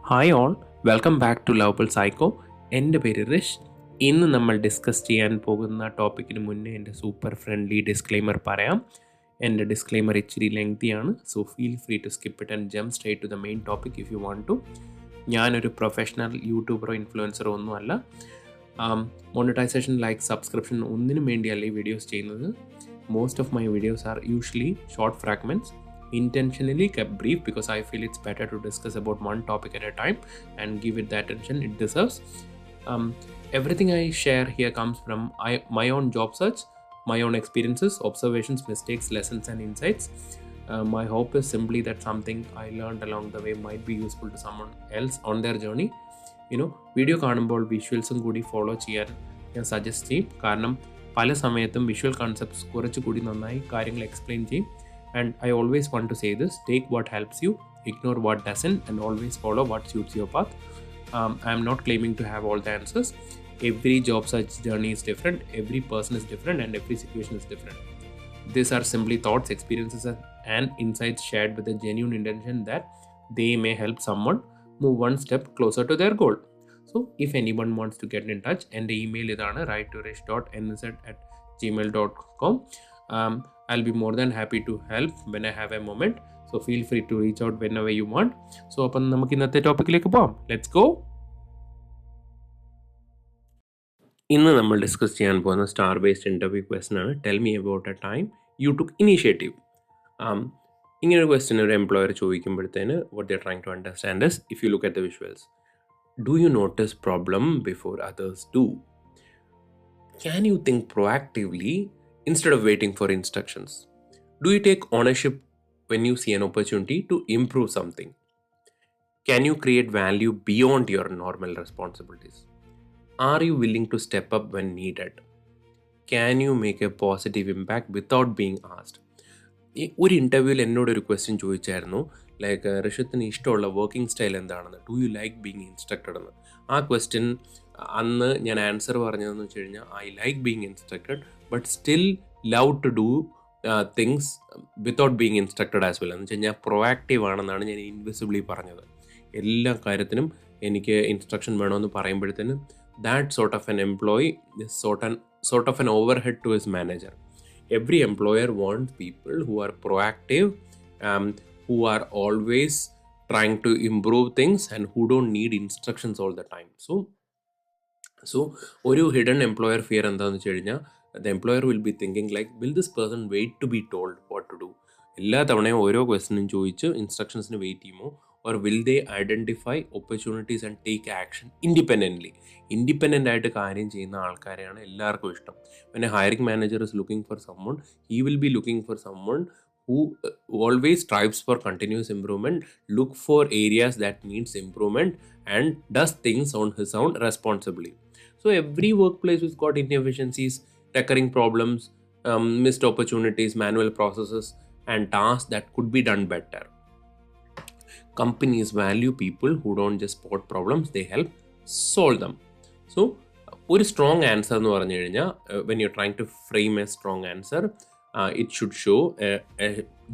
Hi all, welcome back to lovable psycho. എൻ്റെ പേര് റിഷ്. ഇന്ന് നമ്മൾ ഡിസ്കസ് ചെയ്യാൻ പോകുന്ന ടോപ്പിക്കിന് മുന്നേ എൻ്റെ സൂപ്പർ ഫ്രണ്ട്ലി ഡിസ്ക്ലെയിമർ പറയാം. എൻ്റെ ഡിസ്ക്ലെയിമർ ഇച്ചിരി ലെങ്തിയാണ്, so feel free to skip it and jump straight to the main topic if you want to. ഞാനൊരു പ്രൊഫഷണൽ യൂട്യൂബറോ ഇൻഫ്ലുവൻസറോ ഒന്നുമല്ല. മോണിറ്റൈസേഷൻ, ലൈക്ക്, സബ്സ്ക്രിപ്ഷൻ ഒന്നിനും വേണ്ടിയല്ല ഈ വീഡിയോസ് ചെയ്യുന്നത്. Most of my videos are usually short fragments, intentionally kept brief because I feel it's better to discuss about one topic at a time and give it the attention it deserves. Everything I share here comes from my own job search, my own experiences, observations, mistakes, lessons and insights. My hope is simply that something I learned along the way might be useful to someone else on their journey. Video കാണുമ്പോൾ വിഷ്വൽസും കൂടി follow ചെയ്യാൻ ഞാൻ suggest ചെയ്യും. കാരണം പല സമയത്തും visual concepts കുറച്ചുകൂടി നന്നായി കാര്യങ്ങൾ എക്സ്പ്ലെയിൻ ചെയ്യും. And I always want to say this: take what helps you, ignore what doesn't, and always follow what suits your path. I am not claiming to have all the answers. Every job search journey is different, every person is different, and every situation is different. These are simply thoughts, experiences, and insights shared with a genuine intention that they may help someone move one step closer to their goal. So, if anyone wants to get in touch, and the email is write2rish.nz@gmail.com. I'll be more than happy to help when I have a moment. So feel free to reach out whenever you want. So അപ്പം നമുക്ക് ഇന്നത്തെ ടോപ്പിക്കിലേക്ക് പോകാം. Let's go. ഇന്ന് നമ്മൾ discuss ചെയ്യാൻ പോകുന്ന star based interview question ആണ്. Tell me about A time you took initiative. ഇങ്ങനൊരു ക്വസ്റ്റൻ ഒരു employer ചോദിക്കുമ്പോഴത്തേന് what they are trying to understand is, if you look at the visuals, do you notice problem before others do? Can you think proactively instead of waiting for instructions? Do you take ownership when you see an opportunity to improve something? Can you create value beyond your normal responsibilities? Are you willing to step up when needed? Can you make a positive impact without being asked? ഒരു ഇൻ്റർവ്യൂവിൽ എന്നോടൊരു question ചോദിച്ചായിരുന്നു, like ഋഷത്തിന് ഇഷ്ടമുള്ള working style എന്താണെന്ന്, do you like being instructed എന്ന്. ആ question അന്ന് ഞാൻ ആൻസർ പറഞ്ഞതെന്ന് വെച്ച് കഴിഞ്ഞാൽ, I like being instructed but still love to do things without being instructed as well. എന്ന് വെച്ച് കഴിഞ്ഞാൽ പ്രൊആക്റ്റീവ് ആണെന്നാണ് ഞാൻ ഇൻവിസിബിളി പറഞ്ഞത്. എല്ലാ കാര്യത്തിനും എനിക്ക് ഇൻസ്ട്രക്ഷൻ വേണമെന്ന് പറയുമ്പോഴത്തേനും that sort of N employee is sort of an overhead to his manager. Every employer wants people who are proactive, who are always trying to improve things and who don't need instructions all the time. So ഒരു hidden employer fear എന്താണെന്ന് വെച്ച് കഴിഞ്ഞാൽ, the employer will be thinking like, will this person wait to be told what to do? എല്ലാ തവണയും ഓരോ ക്വസ്റ്റനും ചോദിച്ച് ഇൻസ്ട്രക്ഷൻസിന് wait ചെയ്യുമോ, or will they identify opportunities and take action independently? Independent ആയിട്ട് കാര്യം ചെയ്യുന്ന ആൾക്കാരെയാണ് എല്ലാവർക്കും ഇഷ്ടം. when a hiring manager is looking for someone, he will be looking for someone who always strives for continuous improvement, look for areas that needs improvement, and does things on his own responsibly. So every workplace has got inefficiencies, recurring problems, missed opportunities, manual processes, and tasks that could be done better. Companies value people who don't just spot problems, they help solve them. So ഒരു strong answer എന്ന് പറഞ്ഞു കഴിഞ്ഞാൽ, when you're trying to frame a strong answer, it should show a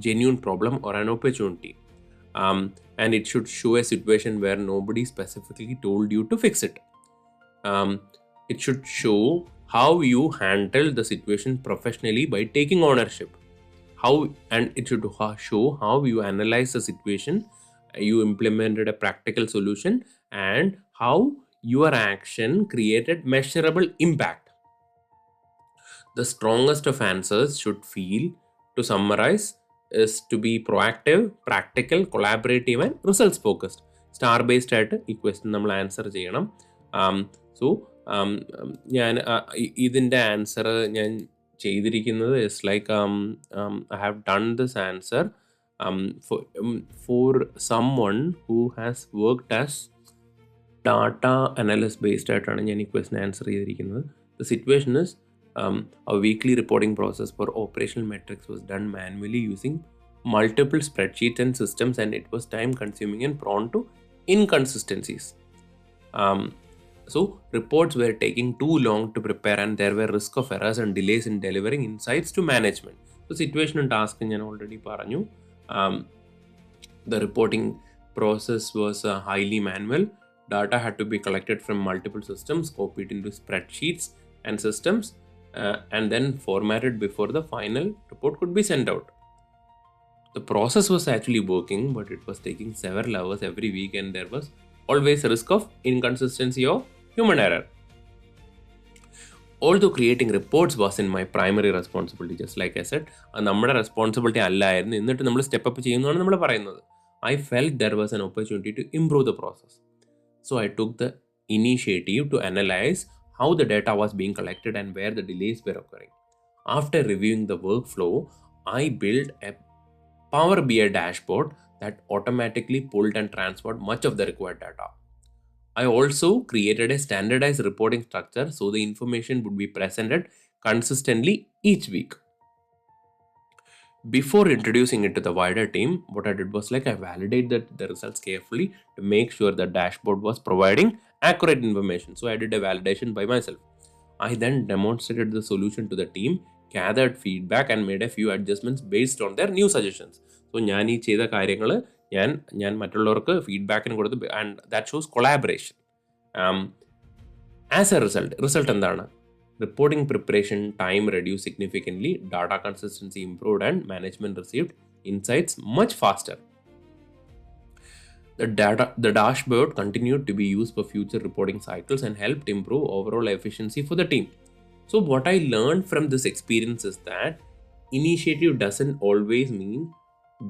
genuine problem or an opportunity, and it should show a situation where nobody specifically told you to fix it. It should show how you handled the situation professionally by taking ownership. And it should show how you analyze the situation, you implemented a practical solution, and how your action created measurable impact. The strongest of answers should feel, to summarize, is to be proactive, practical, collaborative and results focused. Star based ആയിട്ട് ഈ question നമ്മൾ answer ചെയ്യണം. So ഞാൻ ഇതിൻ്റെ answer ഞാൻ ചെയ്തിരിക്കുന്നത് is like, I have done this answer for someone who has worked as data analyst based ആയിട്ടാണ് ഞാൻ ഈ ക്വസ്റ്റ്യൻ ആൻസർ ചെയ്തിരിക്കുന്നത്. The situation is, a weekly reporting process for operational metrics was done manually using multiple spreadsheets and systems, and it was time consuming and prone to inconsistencies. So reports were taking too long to prepare, and there were risk of errors and delays in delivering insights to management. So situation and task ഞാൻ already പറഞ്ഞു. The reporting process was highly manual. Data had to be collected from multiple systems, copied into spreadsheets and systems, and then formatted before the final report could be sent out. The process was actually working, but it was taking several hours every week, and there was always a risk of inconsistency or human error. Although creating reports wasn't my primary responsibility, just like I said, നമ്മുടെ responsibility അല്ലായിരുന്നു. എന്നിട്ട് നമ്മൾ step up ചെയ്യുന്നതാണ് നമ്മൾ പറയുന്നത്. I felt there was an opportunity to improve the process. So I took the initiative to analyze how the data was being collected and where the delays were occurring. After reviewing the workflow, I built a Power BI dashboard that automatically pulled and transferred much of the required data. I also created a standardized reporting structure so the information would be presented consistently each week. Before introducing it to the wider team, what I did was I validated the results carefully to make sure the dashboard was providing accurate information. So I did a validation by myself. I then demonstrated the solution to the team, gathered feedback and made a few adjustments based on their new suggestions. So ഞാൻ ഈ ചെയ്ത കാര്യങ്ങൾ ഞാൻ മറ്റുള്ളവർക്ക് ഫീഡ്ബാക്കിന് കൊടുത്ത്, and that shows collaboration. As A result എന്താണ്? Reporting preparation time reduced significantly, data consistency improved, and management received insights much faster. The dashboard continued to be used for future reporting cycles and helped improve overall efficiency for the team. So what I learned from this experience is that initiative doesn't always mean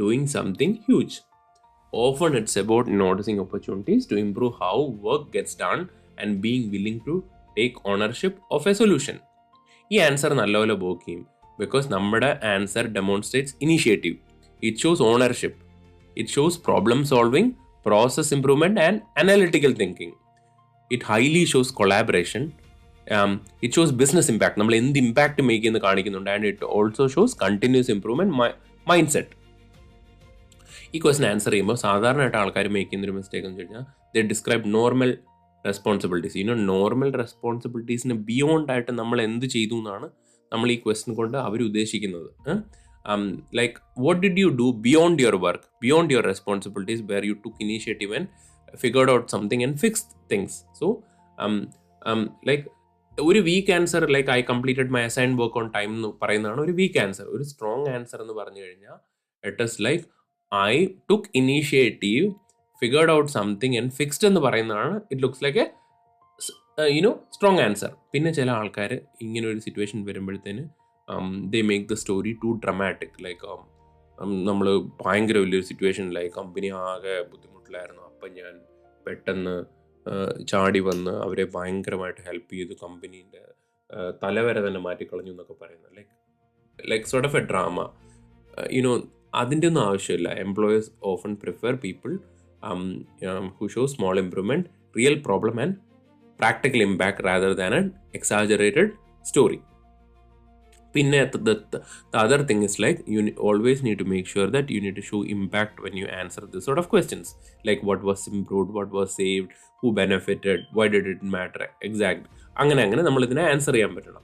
doing something huge. Often it's about noticing opportunities to improve how work gets done and being willing to take ownership of a solution. ഈ answer നല്ലപോലെ work ചെയ്യും because നമ്മുടെ answer demonstrates initiative. It shows ownership, it shows problem solving, process improvement and analytical thinking. It highly shows collaboration, it shows business impact, നമ്മൾ എന്ത് impact make ചെയ്യുന്നത് കാണിക്കുന്നുണ്ട്. And it also shows continuous improvement mindset. ഈ question answer ചെയ്യുമ്പോൾ സാധാരണയായിട്ട് ആൾക്കാർ make ചെയ്യുന്നൊരു mistake എന്ന് വെച്ച് കഴിഞ്ഞാൽ they describe normal responsibilities. Normal റെസ്പോൺസിബിലിറ്റീസിന് ബിയോണ്ട് ആയിട്ട് നമ്മൾ എന്ത് ചെയ്തു എന്നാണ് നമ്മൾ ഈ ക്വസ്റ്റൻ കൊണ്ട് അവർ ഉദ്ദേശിക്കുന്നത്. Like what did you do beyond your work, beyond your responsibilities, were you took initiative and figured out something and fixed things. So like ഒരു weak answer like I completed my assign work on time എന്ന് പറയുന്നതാണ് ഒരു weak answer. ഒരു strong answer എന്ന് പറഞ്ഞു കഴിഞ്ഞാൽ it is like I took initiative, figured out something and fixed എന്ന് പറയുന്നതാണ്. It looks like a strong answer. പിന്നെ ചില ആൾക്കാർ ഇങ്ങനെ ഒരു സിറ്റുവേഷൻ വരുമ്പോഴത്തേന് they make the story too dramatic. Like നമ്മൾ ഭയങ്കര വലിയൊരു സിറ്റുവേഷനിലായി, കമ്പനി ആകെ ബുദ്ധിമുട്ടിലായിരുന്നു, അപ്പം ഞാൻ പെട്ടെന്ന് ചാടി വന്ന് അവരെ ഭയങ്കരമായിട്ട് ഹെൽപ്പ് ചെയ്തു, കമ്പനീൻ്റെ തലവരെ തന്നെ മാറ്റിക്കളഞ്ഞു എന്നൊക്കെ പറയുന്നത്. Like sort of A drama. അതിൻ്റെ ഒന്നും ആവശ്യമില്ല. Employers often prefer people who show small improvement, real problem and practical impact rather than an exaggerated story. Pinne the other thing is like you always need to make sure that you need to show impact when you answer this sort of questions, like what was improved, what was saved, who benefited, why did it matter, exact അങ്ങനെ നമ്മൾ ഇതിനെ answer ചെയ്യാൻ പറ്റണം.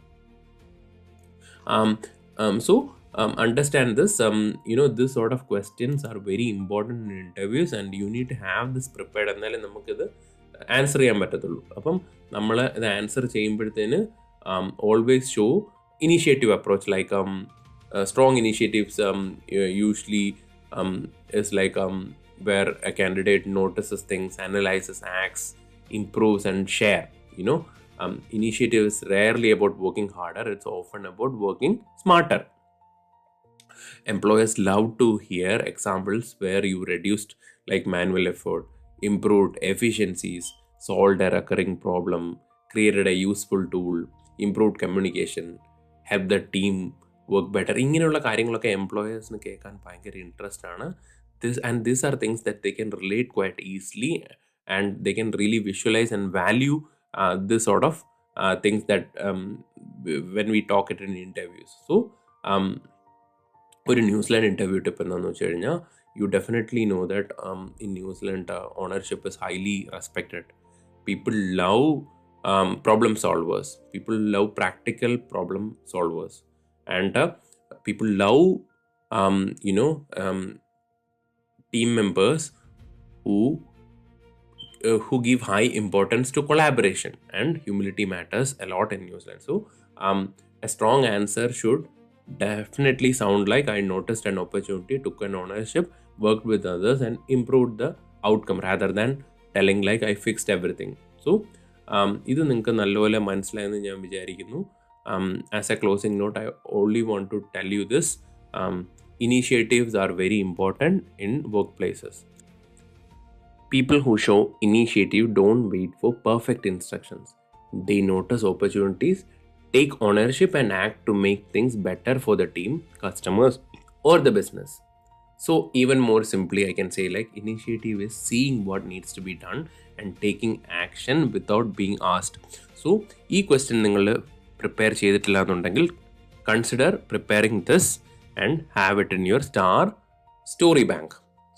So understand this, this sort of questions are very important in interviews and you need to have this prepared, എന്നാലേ നമുക്കിത് answer ചെയ്യാൻ പറ്റത്തുള്ളൂ. അപ്പം നമ്മൾ ഇത് ആൻസർ ചെയ്യുമ്പോഴത്തേന് always show initiative approach, like strong initiatives usually is like where a candidate notices things, analyzes, acts, improves and share. Initiative is rarely about working harder, it's often about working smarter. Employers love to hear examples where you reduced like manual effort, improved efficiencies, solved a recurring problem, created a useful tool, improved communication, help the team work better. ഇങ്ങനെയുള്ള കാര്യങ്ങളൊക്കെ എംപ്ലോയേഴ്സിന് കേൾക്കാൻ ഭയങ്കര interest ആണ്. These are things that they can relate quite easily and they can really visualize and value this sort of things that when we talk it in interviews. So ഒരു New Zealand interview tip എന്താണെന്ന് വെച്ച് കഴിഞ്ഞാൽ you definitely know that in New Zealand ownership is highly respected. People love problem solvers, people love practical problem solvers, and people love team members who give high importance to collaboration, and humility matters a lot in New Zealand. So a strong answer should definitely sound like, I noticed an opportunity, took an ownership, worked with others and improved the outcome, rather than telling like I fixed everything. So ഇത് നിങ്ങൾക്ക് നല്ലപോലെ മനസ്സിലായെന്ന് ഞാൻ വിചാരിക്കുന്നു. As a closing note, I only want to tell you this: initiatives are very important in workplaces. People who show initiative don't wait for perfect instructions. They notice opportunities, take ownership, and act to make things better for the team, customers, or the business. So, even more simply, I can say like initiative is seeing what needs to be done and taking action without being asked. So, ഈ question നിങ്ങൾ prepare ചെയ്തിട്ടില്ല എന്നുണ്ടെങ്കിൽ consider preparing this and have it in your star story bank.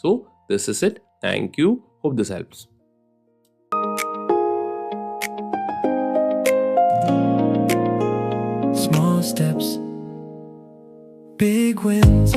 So, this is it. Thank you. Hope this helps. Small steps, big wins.